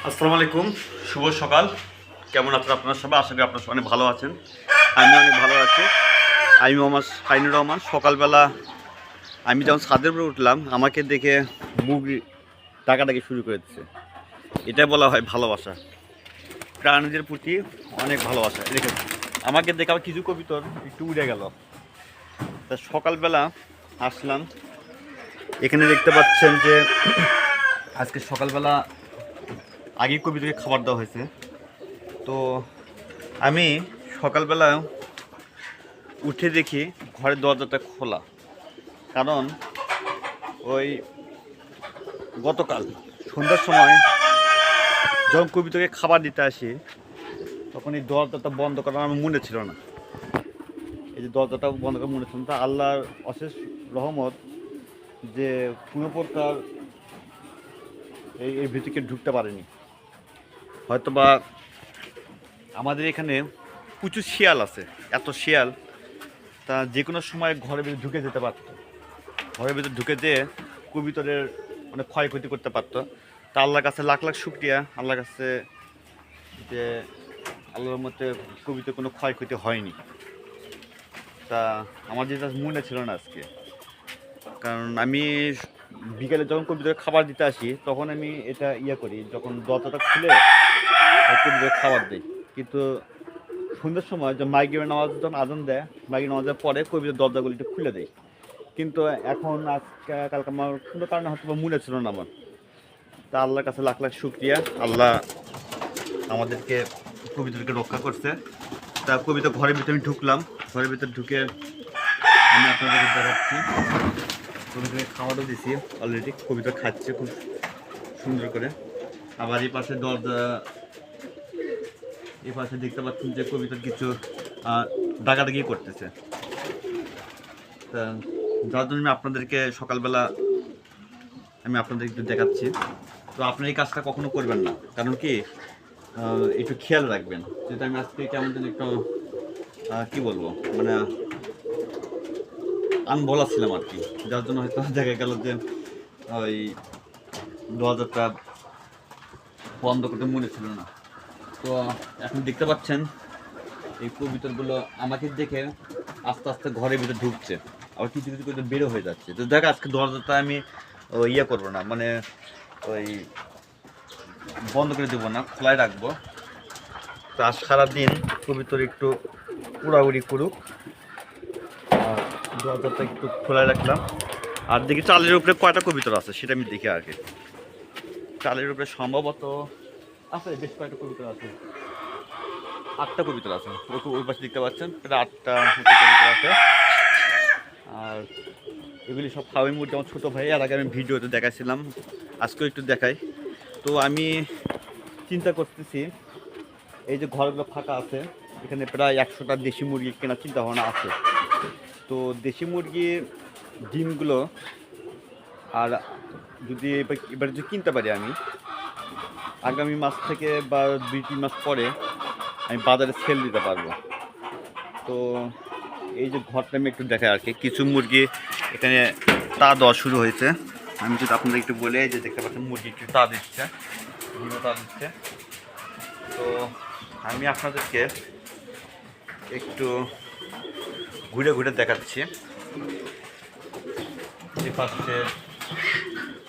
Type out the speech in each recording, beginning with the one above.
আসসালামু আলাইকুম, শুভ সকাল। কেমন আছেন আপনারা সবাই? আশা করি আপনারা অনেক ভালো আছেন। আমি অনেক ভালো আছি। আমি মোহাম্মদ শাহিনুর রহমান। সকালবেলা আমি যখন ছাদের উপরে উঠলাম, আমাকে দেখে মুরগি ডাকাডাকি শুরু করে দিচ্ছে। এটা বলা হয় ভালোবাসা, প্রাণীদের প্রতি অনেক ভালোবাসা। দেখেন, আমাকে দেখে আবার কিছু কবিতর একটু উড়ে গেল। তা সকালবেলা আসলাম, এখানে দেখতে পাচ্ছেন যে আজকে সকালবেলা আগেই কবিতাকে খাবার দেওয়া হয়েছে। তো আমি সকালবেলা উঠে দেখি ঘরের দরজাটা খোলা। কারণ ওই গতকাল সন্ধ্যার সময় যখন কবিতাকে খাবার দিতে আসি, তখন এই দরজাটা বন্ধ করার আমার মনে ছিল না। এই যে দরজাটা বন্ধ করার মনে ছিল না, তা আল্লাহর অশেষ রহমত যে কোনো প্রকার এই ভিতরে ঢুকতে পারেনি। হয়তোবা আমাদের এখানে প্রচুর শিয়াল আছে, এত শিয়াল, তা যে কোনো সময় ঘরের ভিতরে ঢুকে যেতে পারতো। ঘরের ভিতরে ঢুকে যেয়ে কবিতরের মানে ক্ষয়ক্ষতি করতে পারতো। তা আল্লাহর কাছে লাখ লাখ শুকরিয়া, আল্লাহর কাছে যে আল্লাহর মধ্যে কবিতার কোনো ক্ষয়ক্ষতি হয়নি। তা আমার যেটা মনে ছিল না আজকে, কারণ আমি বিকেলে যখন কবিতার খাবার দিতে আসি, তখন আমি এটা করি, যখন দরজাটা খুলে কবিতার খাবার দিই। কিন্তু সন্ধ্যের সময় যে মাইগ্রেনের নামাজ যখন আজান দেয়, মাইগ্রেন নামাজের পরে কবিতার দরজাগুলি একটু খুলে দেয়। কিন্তু এখন আজকে কালকে আমার কোনো কারণে হয়তো মনে ছিল না আমার। তা আল্লাহর কাছে লাখ লাখ শুকরিয়া, আল্লাহ আমাদেরকে কবিতাকে রক্ষা করছে। তা কবিতা ঘরের ভিতরে আমি ঢুকলাম, ঘরের ভিতরে ঢুকে আমি আপনাদেরকে দেখাচ্ছি। কবিতাকে খাওয়াটা দিছি অলরেডি, কবিতা খাচ্ছে খুব সুন্দর করে। আবার এই পাশে দরজা, এই পাশে দেখতে পাচ্ছেন যে কবিতার কিছু ডাকাডাকি করতেছে। তা যার জন্য আমি আপনাদেরকে সকালবেলা আমি আপনাদের একটু দেখাচ্ছি। তো আপনার এই কাজটা কখনো করবেন না, কারণ কি একটু খেয়াল রাখবেন। যেটা আমি আজকে কেমন যেন একটু কী বলবো, মানে আনভোলা ছিলাম আর কি, যার জন্য হয়তো দেখা গেল যে ওই দরজাটা বন্ধ করতে মনে ছিল না। তো এখন দেখতে পাচ্ছেন এই কবিতরগুলো আমাকে দেখে আস্তে আস্তে ঘরের ভিতরে ঢুকছে, আবার কিছু কিছু করে বেরো হয়ে যাচ্ছে। তো দেখ আজকে দরজাটা আমি করবো না, মানে ওই বন্ধ করে দেবো না, খোলাই রাখবো। তো আজ সারাদিন কবিতর একটু উড়াউড়ি করুক, আর দরজাটা একটু খোলাই রাখলাম। আর দেখি চালের উপরে কয়টা কবিতর আছে সেটা আমি দেখি আগে। চালের উপরে সম্ভবত আছে বেশ কয়েকটা কবিতর আছে, 8টা কবিতর আছে। ওই পাশে দেখতে পাচ্ছেন প্রায় 8টা কবিতর আছে। আর এগুলি সব ফার্মি মুরগি আমার ছোটো ভাই, আর আগে আমি ভিডিওতে দেখাইছিলাম, আজকেও একটু দেখাই। তো আমি চিন্তা করতেছি, এই যে ঘরগুলো ফাঁকা আছে, এখানে প্রায় 100টা দেশি মুরগি কেনার চিন্তা ভাবনা আছে। তো দেশি মুরগির ডিমগুলো আর যদি এবার যদি কিনতে পারি, আমি আগামী মাস থেকে বা 2-3 মাস পরে আমি বাজারে সেল দিতে পারবো। তো এই যে ঘরটা আমি একটু দেখাই আর কি, কিছু মুরগি এখানে তা দেওয়া শুরু হয়েছে। আমি যদি আপনাদের একটু বলে, যে দেখতে পাচ্ছেন মুরগি একটু তা দিচ্ছে, ডিমও তা দিচ্ছে। তো আমি আপনাদেরকে একটু ঘুরে ঘুরে দেখাচ্ছি। যে পাশে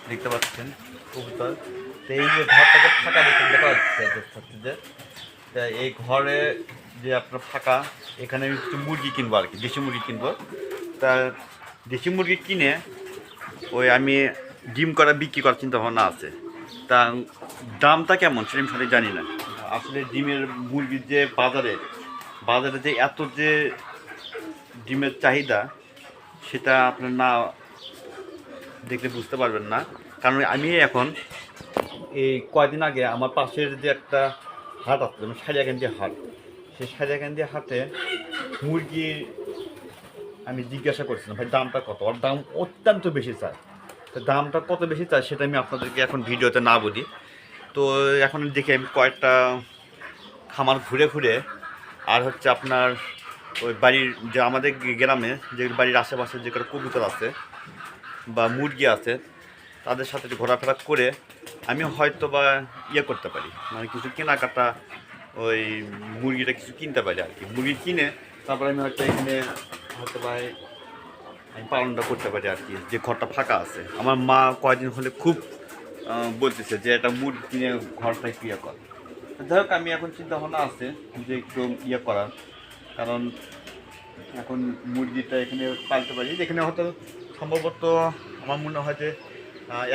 দেখতে পাচ্ছেন কবুতর। তো এই যে ঘরটাকে ফাঁকা দেখে দেখা যাচ্ছে যে এই ঘরে যে আপনার ফাঁকা, এখানে আমি কিছু মুরগি কিনবো আর কি, দেশি মুরগি কিনবো। তা দেশি মুরগি কিনে ওই আমি ডিম করা বিক্রি করার চিন্তা ভাবনা আছে। তা দামটা কেমন সেটা আমি সঠিক জানি না। আসলে ডিমের মুরগির যে বাজারে যে এত যে ডিমের চাহিদা, সেটা আপনার না দেখলে বুঝতে পারবেন না। কারণ আমি এখন এই কয়দিন আগে আমার পাশের যে একটা হাট আছে, যেমন সারিয়াকান্দি হাট, সেই সারিয়াকান্দি হাটে মুরগির আমি জিজ্ঞাসা করছিলাম, ভাই দামটা কত? ওর দাম অত্যন্ত বেশি চায়। তো দামটা কত বেশি চায় সেটা আমি আপনাদেরকে এখন ভিডিওতে না বলি। তো এখন দেখি আমি কয়েকটা খামার ঘুরে ঘুরে, আর হচ্ছে আপনার ওই বাড়ির যে আমাদের গ্রামে যে বাড়ির আশেপাশে যে কটা কবুতর আছে বা মুরগি আছে, তাদের সাথে একটু ঘোরাফেরা করে আমি হয়তো বা ইয়ে করতে পারি, মানে কিছু কেনাকাটা ওই মুরগিটা কিছু কিনতে পারি আর কি। মুরগি কিনে তারপরে আমি হয়তো এখানে হয়তো বা আমি পালনটা করতে পারি আর কি, যে ঘরটা ফাঁকা আছে। আমার মা কয়েকদিন হলে খুব বলতেছে যে একটা মুরগি কিনে ঘরটা একটু ইয়ে কর। যাই হোক, আমি এখন চিন্তা ভাবনা আছে যে একটু ইয়ে করার, কারণ এখন মুরগিটা এখানে পালতে পারি। এখানে হয়তো সম্ভবত আমার মনে হয় যে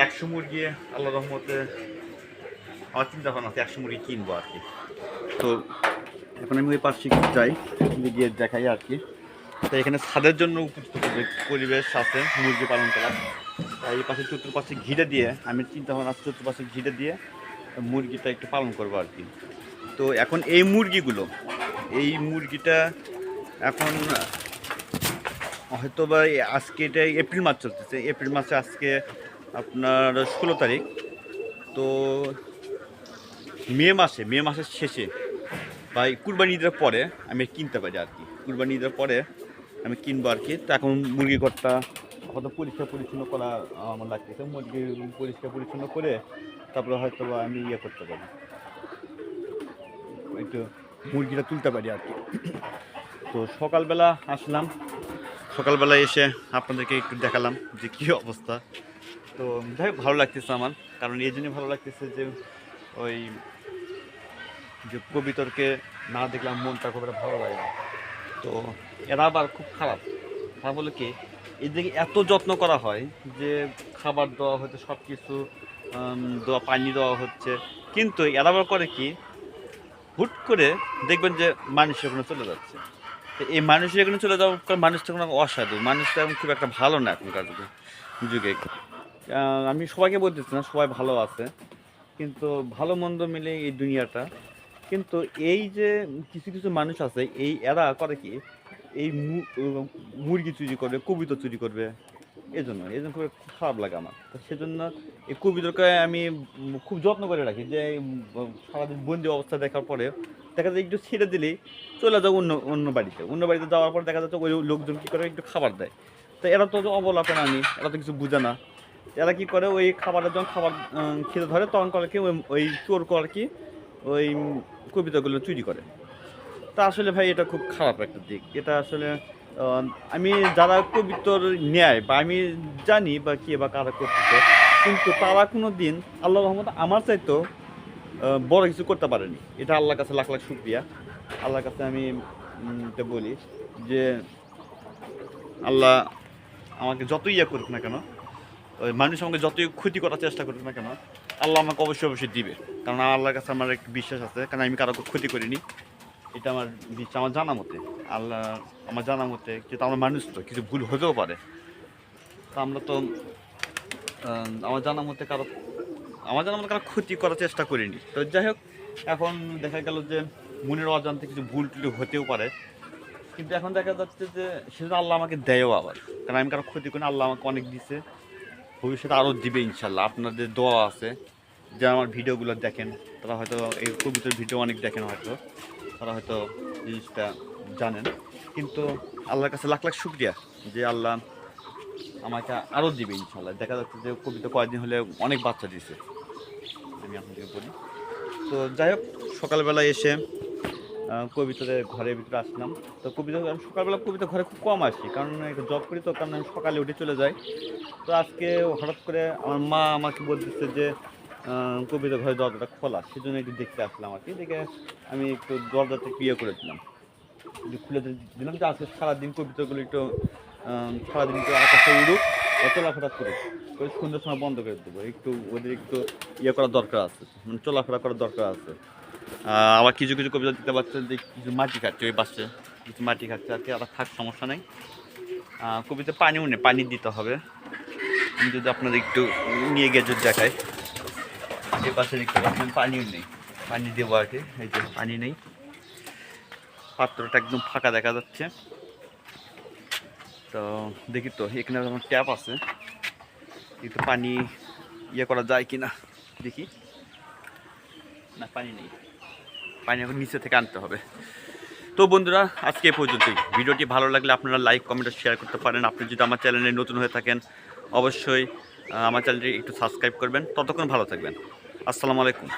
100 মুরগি আল্লাহ রহমতে আমার চিন্তা ভাবনা আছে 100 মুরগি কিনবো আর কি। তো এখন আমি ওই পাশে যাই, গিয়ে দেখাই আর কি। তো এখানে ছাদের জন্য উপযুক্ত পরিবেশ আছে মুরগি পালন করার। তাই এই পাশে চতুর্পাশে ঘিরে দিয়ে আমি চিন্তা ভাবনা আছে চতুর্পাশে ঘিরে দিয়ে মুরগিটা একটু পালন করবো আর কি। তো এখন এই মুরগিটা এখন হয়তো বা আজকে এটা এপ্রিল মাস চলতেছে, এপ্রিল মাসে আজকে আপনার 16 তারিখ। তো মে মাসের শেষে বা কুরবানি ঈদের পরে আমি কিনতে পারি আর কি। কুরবানি ঈদের পরে আমি কিনবো আর কি। তো এখন মুরগি ঘরটা আপাতত পরিষ্কার পরিচ্ছন্ন করা আমার লাগতেছে। মুরগি পরিষ্কার পরিচ্ছন্ন করে তারপরে হয়তো বা আমি ইয়ে করতে পারি, একটু মুরগিটা তুলতে পারি আর কি। তো সকালবেলা আসলাম, সকালবেলা এসে আপনাদেরকে একটু দেখালাম যে কী অবস্থা। তো যাই হোক, ভালো লাগতেছে আমার, কারণ এই জন্যই ভালো লাগতেছে যে ওই যে কবিতরকে না দেখলাম মনটা খুব একটা ভালো লাগে না। তো এরা আবার খুব খারাপ বলে কি, এদিকে এত যত্ন করা হয় যে খাবার দেওয়া হচ্ছে, সব কিছু দেওয়া, পানি দেওয়া হচ্ছে, কিন্তু এরা আবার করে কি, হুট করে দেখবেন যে মানুষের ওখানে চলে যাচ্ছে। তো এই মানুষের এখানে চলে যাওয়ার পর মানুষটা কোনো অসাধু, মানুষটা এখন খুব একটা ভালো না এখনকার যুগে। আমি সবাইকে বলতেছি না, সবাই ভালো আছে, কিন্তু ভালো মন্দ মিলে এই দুনিয়াটা। কিন্তু এই যে কিছু কিছু মানুষ আছে, এরা করে কি, এই মুরগি চুরি করবে, কবুতর চুরি করবে, এই জন্য খুব খারাপ লাগে আমার। তো সেজন্য এই কবুতরকে আমি খুব যত্ন করে রাখি, যে সারাদিন বন্দি অবস্থা দেখার পরে দেখা যায় একটু ছেড়ে দিলেই চলে যাও অন্য বাড়িতে যাওয়ার পর দেখা যাচ্ছে ওই লোকজন কী করে, একটু খাবার দেয়। তো এরা তো অবলা প্রাণী, এরা তো কিছু বুঝে না। এরা কী করে, ওই খাবারের যখন খাবার খেতে ধরে তখন করে কি, ওই চোর করে কি, ওই কবিতাগুলো চুরি করে। তা আসলে ভাই এটা খুব খারাপ একটা দিক। এটা আসলে আমি যারা কবিতর নেয় বা আমি জানি বা কে বা কারা করতেছে, কিন্তু তারা কোনো দিন আল্লাহ রহমত আমার চাইতেও বড় কিছু করতে পারেনি। এটা আল্লাহর কাছে লাখ লাখ শুকরিয়া। আল্লাহর কাছে আমি এটা বলি যে আল্লাহ আমাকে যতই ইয়ে করুক না কেন, ওই মানুষ আমাকে যতই ক্ষতি করার চেষ্টা করুক না কেন, আল্লাহ আমাকে অবশ্যই দিবে। কারণ আল্লাহর কাছে আমার একটু বিশ্বাস আছে, কারণ আমি কারো ক্ষতি করিনি, এটা আমার বিশ্বাস। আমার জানা মতে আল্লাহ, আমার জানা মতে, কিন্তু আমরা মানুষ তো কিছু ভুল হতেও পারে। তা আমরা তো আমার জানা মতে কারো ক্ষতি করার চেষ্টা করিনি। তো যাই হোক, এখন দেখা গেল যে মনের অজান্তে কিছু ভুল টুল হতেও পারে, কিন্তু এখন দেখা যাচ্ছে যে সেটা আল্লাহ আমাকে দেয়ও আবার, কারণ আমি কারো ক্ষতি করি, আল্লাহ আমাকে অনেক দিছে, ভবিষ্যতে আরও দিবে ইনশাল্লাহ। আপনাদের দোয়া আছে, যারা আমার ভিডিওগুলো দেখেন তারা হয়তো এই কবিতার ভিডিও অনেক দেখেন, হয়তো তারা হয়তো জিনিসটা জানেন। কিন্তু আল্লাহর কাছে লাখ লাখ শুকরিয়া যে আল্লাহ আমাকে আরও দিবে ইনশাল্লাহ। দেখা যাচ্ছে যে কবিতা কয়েকদিন হলে অনেক বাচ্চা দিছে, আমি আপনাদেরকে বলি। তো যাই হোক, সকালবেলা এসে কবিতাদের ঘরের ভিতরে আসলাম। তো আমি সকালবেলা কবিতা ঘরে খুব কম আসি, কারণ জব করি, তো কারণ আমি সকালে উঠে চলে যাই। তো আজকে হঠাৎ করে আমার মা আমাকে বলতেছে যে কবিতা ঘরের দরজাটা খোলা, সেজন্য একটু দেখতে আসলাম আর কি। দেখে আমি একটু দরজাটা ইয়ে করে দিলাম, একটু খুলে দিলাম যে আজকে সারাদিন কবিতাগুলো একটু সারাদিন একটু আকাশে উড়ুক, চলাফেরা করুক, ওই সন্ধ্যের সময় বন্ধ করে দেবো। একটু ওদের একটু ইয়ে করার দরকার আছে, মানে চলাফেরা করার দরকার আছে। আবার কিছু কিছু কবিতা দিতে পারছে যে কিছু মাটি খাচ্ছে, ওই পাশে কিছু মাটি খাচ্ছে আর কি। আবার থাক, সমস্যা নেই। কবিতা পানিও নেই, পানি দিতে হবে। আমি যদি আপনাদের একটু নিয়ে গিয়ে যদি দেখাই, এই পাশে দেখতে পাচ্ছেন পানিও নেই, পানি দেবো আর কি। এই যে পানি নেই, পাত্রটা একদম ফাঁকা দেখা যাচ্ছে। তো দেখি তো এখানে আমার ট্যাপ আছে, একটু পানি ইয়ে করা যায় কি না দেখি। না, পানি নেই, পানি এখন নিচে থেকে আনতে হবে। তো বন্ধুরা, আজকে এই পর্যন্তই। ভিডিওটি ভালো লাগলে আপনারা লাইক, কমেন্ট, শেয়ার করতে পারেন। আপনি যদি আমার চ্যানেলে নতুন হয়ে থাকেন, অবশ্যই আমার চ্যানেলটি একটু সাবস্ক্রাইব করবেন। ততক্ষণ ভালো থাকবেন। আসসালামু আলাইকুম।